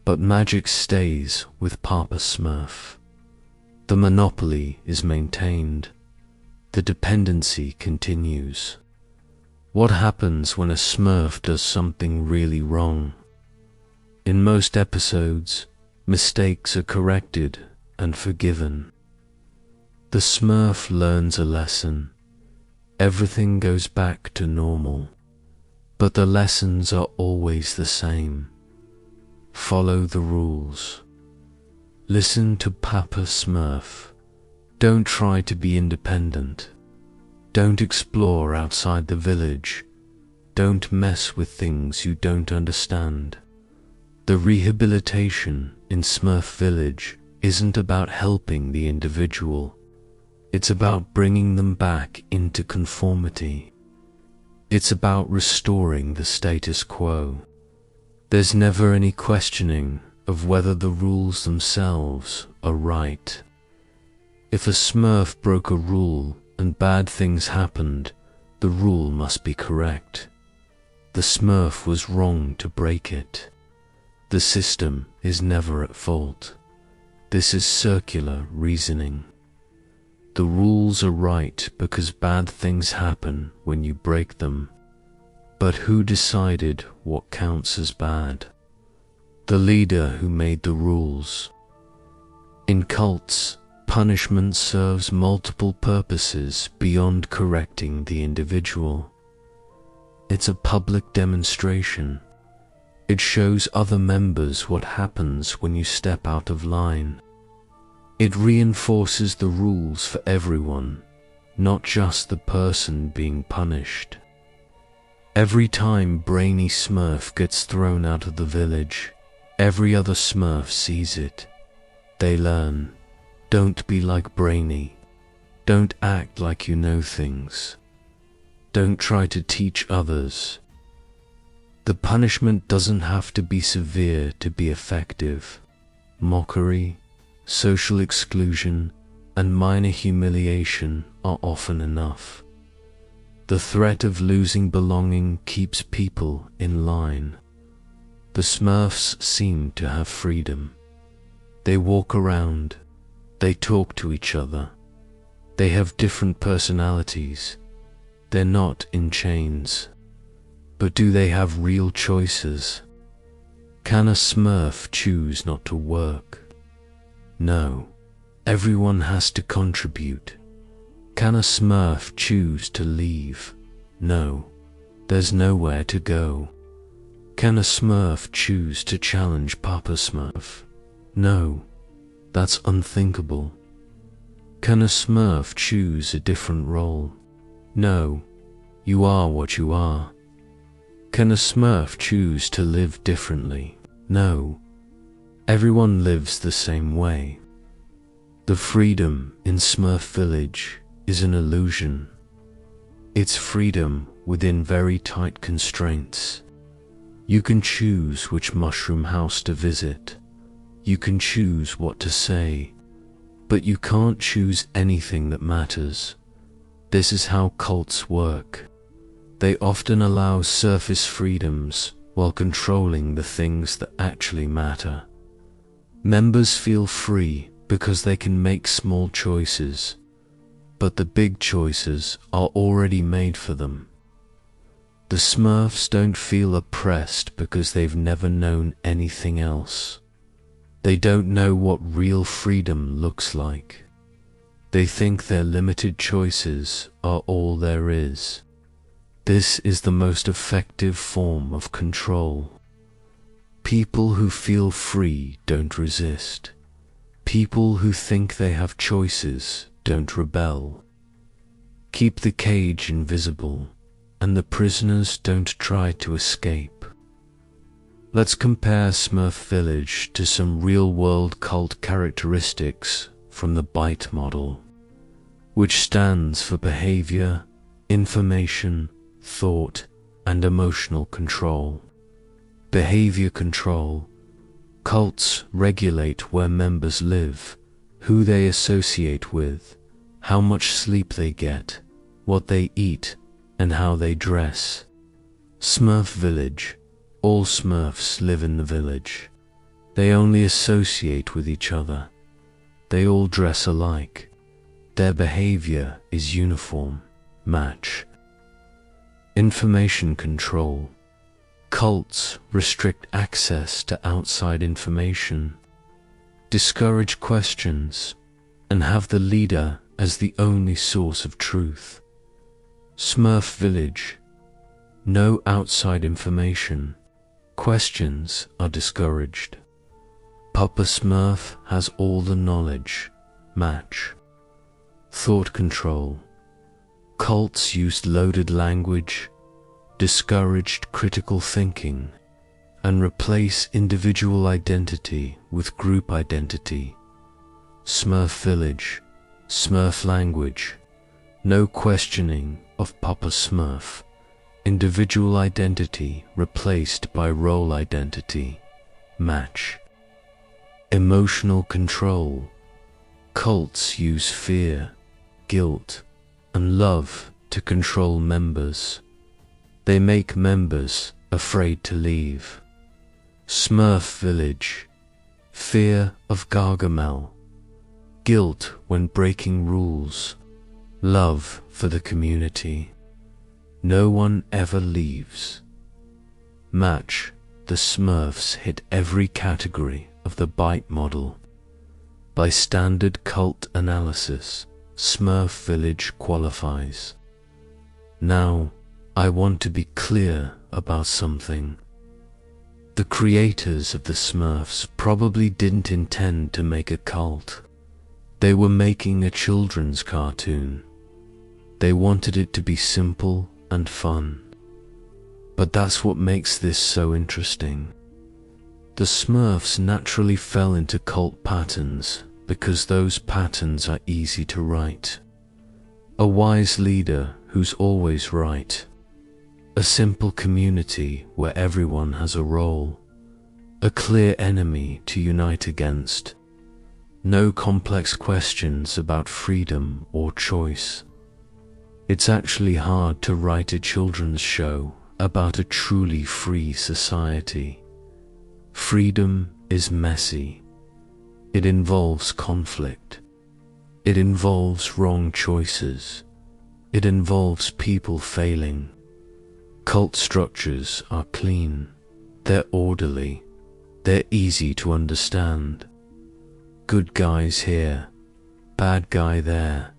But magic stays with Papa Smurf. The monopoly is maintained. The dependency continues. What happens when a Smurf does something really wrong? In most episodes, mistakes are corrected and forgiven. The Smurf learns a lesson. Everything goes back to normal. But the lessons are always the same. Follow the rules. Listen to Papa Smurf. Don't try to be independent. Don't explore outside the village. Don't mess with things you don't understand. The rehabilitation in Smurf Village isn't about helping the individual. It's about bringing them back into conformity. It's about restoring the status quo. There's never any questioning of whether the rules themselves are right. If a Smurf broke a rule and bad things happened, the rule must be correct. The Smurf was wrong to break it. The system is never at fault. This is circular reasoning. The rules are right because bad things happen when you break them. But who decided what counts as bad? The leader who made the rules. In cults, punishment serves multiple purposes beyond correcting the individual. It's a public demonstration. It shows other members what happens when you step out of line. It reinforces the rules for everyone, not just the person being punished. Every time Brainy Smurf gets thrown out of the village, every other Smurf sees it. They learn. Don't be like Brainy. Don't act like you know things. Don't try to teach others. The punishment doesn't have to be severe to be effective. Mockery, social exclusion, and minor humiliation are often enough. The threat of losing belonging keeps people in line. The Smurfs seem to have freedom. They walk around. They talk to each other. They have different personalities. They're not in chains. But do they have real choices? Can a Smurf choose not to work? No. Everyone has to contribute. Can a Smurf choose to leave? No. There's nowhere to go. Can a Smurf choose to challenge Papa Smurf? No. That's unthinkable. Can a Smurf choose a different role? No. You are what you are. Can a Smurf choose to live differently? No. Everyone lives the same way. The freedom in Smurf Village is an illusion. It's freedom within very tight constraints. You can choose which mushroom house to visit. You can choose what to say. But you can't choose anything that matters. This is how cults work. They often allow surface freedoms while controlling the things that actually matter. Members feel free because they can make small choices, but the big choices are already made for them. The Smurfs don't feel oppressed because they've never known anything else. They don't know what real freedom looks like. They think their limited choices are all there is. This is the most effective form of control. People who feel free don't resist. People who think they have choices don't rebel. Keep the cage invisible, and the prisoners don't try to escape. Let's compare Smurf Village to some real-world cult characteristics from the BITE model, which stands for behavior, information, thought, and emotional control. Behavior control. Cults regulate where members live, who they associate with, how much sleep they get, what they eat, and how they dress. Smurf Village. All Smurfs live in the village. They only associate with each other. They all dress alike. Their behavior is uniform. Match. Information control. Cults restrict access to outside information, discourage questions, and have the leader as the only source of truth. Smurf Village. No outside information. Questions are discouraged. Papa Smurf has all the knowledge. Match. Thought control. Cults used loaded language, discouraged critical thinking, and replace individual identity with group identity. Smurf Village. Smurf language. No questioning of Papa Smurf. Individual identity replaced by role identity. Match. Emotional control. Cults use fear, guilt, and love to control members. They make members afraid to leave. Smurf Village. Fear of Gargamel. guilt when breaking rules, love for the community. No one ever leaves. Match, the Smurfs hit every category of the bite model. By standard cult analysis, Smurf Village qualifies. Now, I want to be clear about something. The creators of the Smurfs probably didn't intend to make a cult. They were making a children's cartoon. They wanted it to be simple and fun. But that's what makes this so interesting. The Smurfs naturally fell into cult patterns because those patterns are easy to write. A wise leader who's always right. A simple community where everyone has a role. A clear enemy to unite against. No complex questions about freedom or choice. It's actually hard to write a children's show about a truly free society. Freedom is messy. It involves conflict. It involves wrong choices. It involves people failing. Cult structures are clean. They're orderly. They're easy to understand. Good guys here, bad guy there,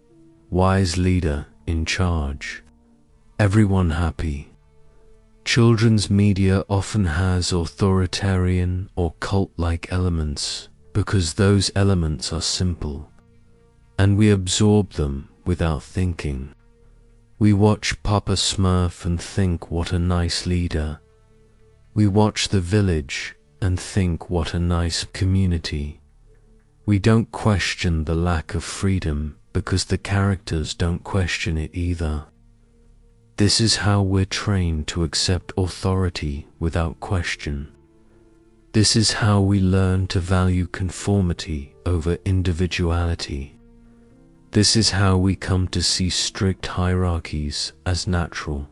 wise leader in charge. Everyone happy. Children's media often has authoritarian or cult-like elements because those elements are simple, and we absorb them without thinking. We watch Papa Smurf and think, what a nice leader. We watch The Village and think, what a nice community. We don't question the lack of freedom because the characters don't question it either. This is how we're trained to accept authority without question. This is how we learn to value conformity over individuality. This is how we come to see strict hierarchies as natural.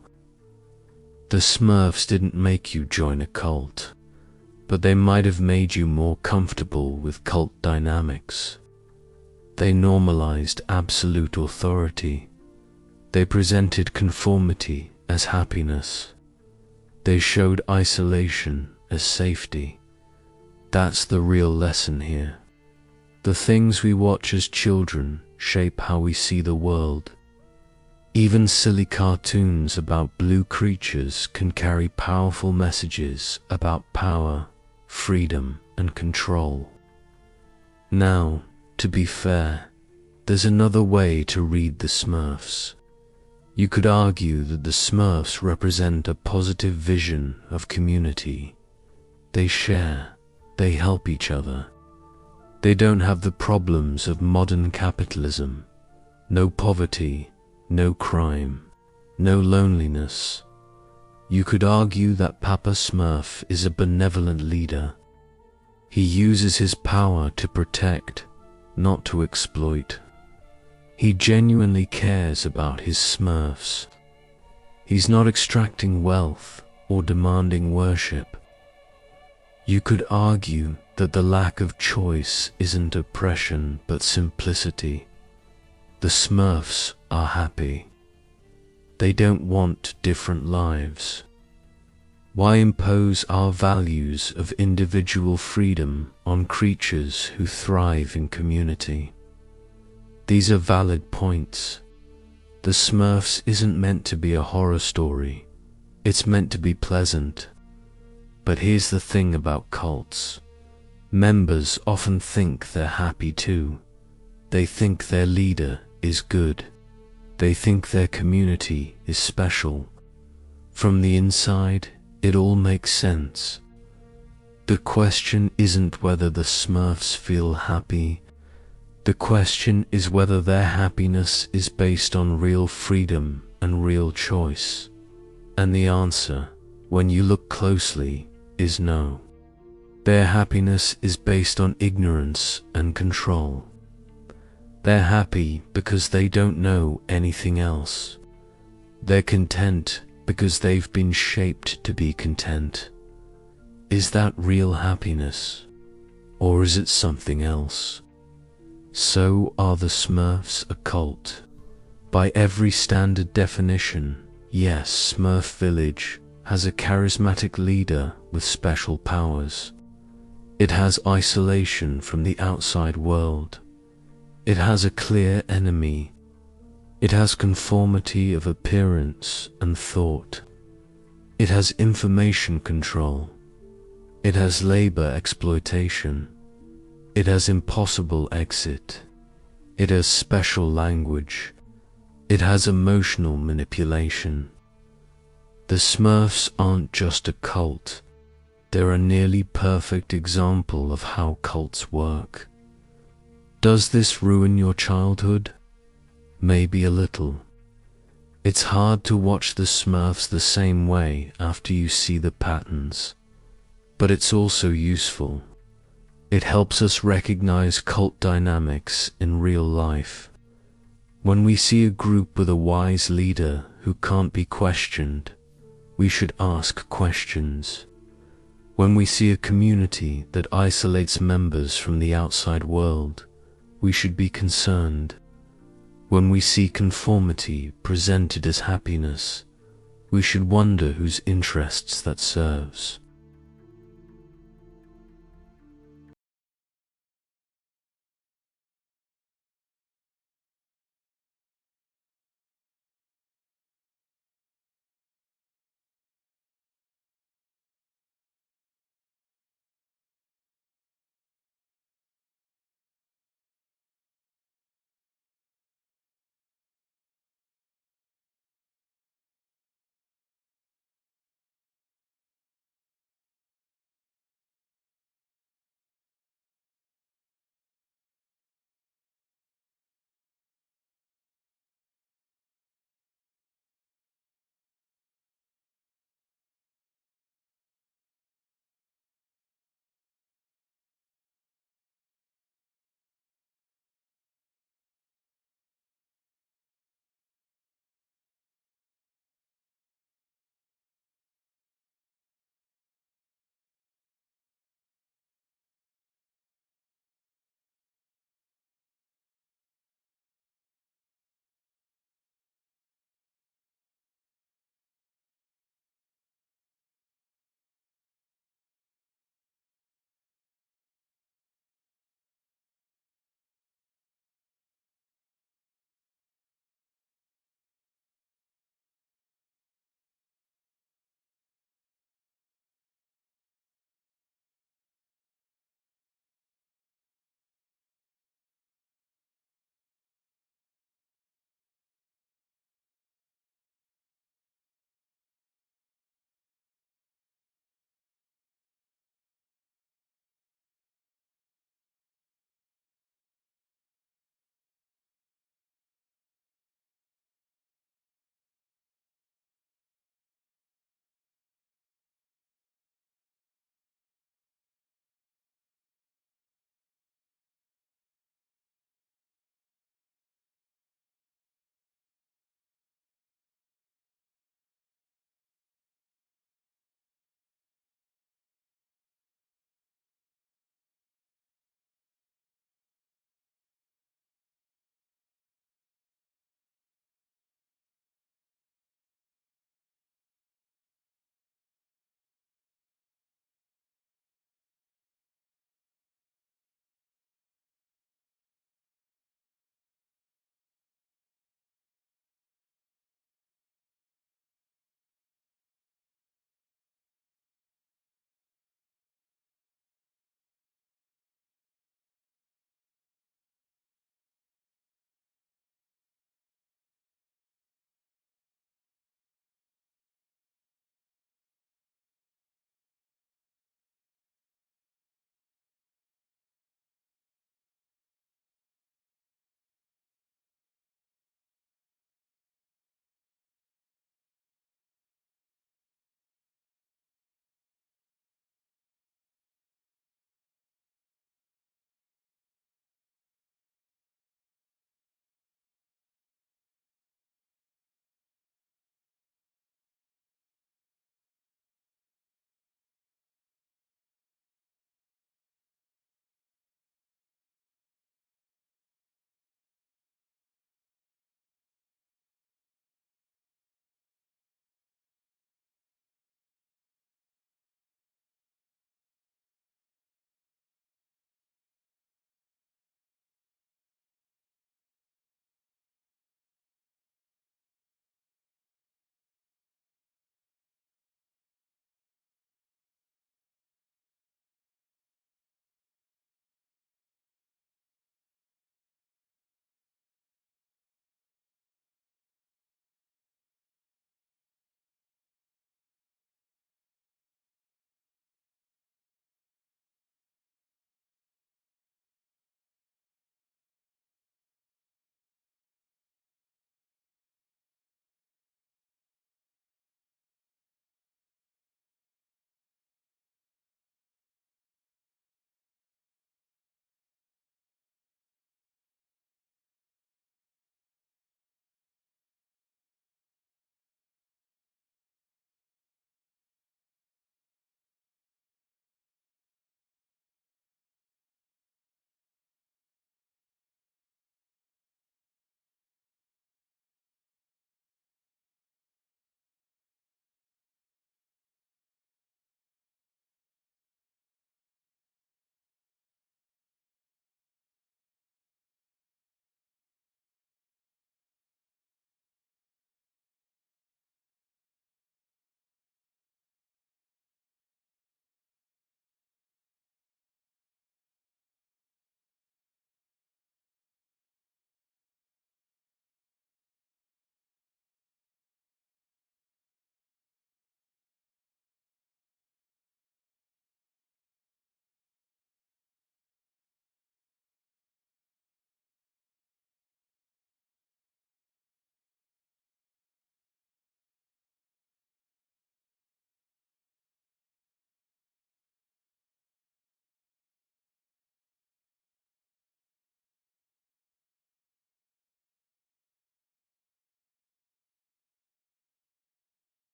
The Smurfs didn't make you join a cult, but they might have made you more comfortable with cult dynamics. They normalized absolute authority. They presented conformity as happiness. They showed isolation as safety. That's the real lesson here. The things we watch as children shape how we see the world. Even silly cartoons about blue creatures can carry powerful messages about power, freedom, and control. Now, to be fair, there's another way to read the Smurfs. You could argue that the Smurfs represent a positive vision of community. They share, they help each other. They don't have the problems of modern capitalism. No poverty, no crime, no loneliness. You could argue that Papa Smurf is a benevolent leader. He uses his power to protect, not to exploit. He genuinely cares about his Smurfs. He's not extracting wealth or demanding worship. You could argue that the lack of choice isn't oppression but simplicity. The Smurfs are happy. They don't want different lives. Why impose our values of individual freedom on creatures who thrive in community? These are valid points. The Smurfs isn't meant to be a horror story. It's meant to be pleasant. But here's the thing about cults. Members often think they're happy too. They think their leader is good. They think their community is special. From the inside, it all makes sense. The question isn't whether the Smurfs feel happy. The question is whether their happiness is based on real freedom and real choice. And the answer, when you look closely, is no. Their happiness is based on ignorance and control. They're happy because they don't know anything else. They're content because they've been shaped to be content. Is that real happiness? Or is it something else? So are the Smurfs a cult. By every standard definition, yes, Smurf Village has a charismatic leader with special powers. It has isolation from the outside world. It has a clear enemy. It has conformity of appearance and thought. It has information control. It has labor exploitation. It has impossible exit. It has special language. It has emotional manipulation. The Smurfs aren't just a cult. They're a nearly perfect example of how cults work. Does this ruin your childhood? Maybe a little. It's hard to watch the Smurfs the same way after you see the patterns. But it's also useful. It helps us recognize cult dynamics in real life. When we see a group with a wise leader who can't be questioned, we should ask questions. When we see a community that isolates members from the outside world, we should be concerned. When we see conformity presented as happiness, we should wonder whose interests that serves.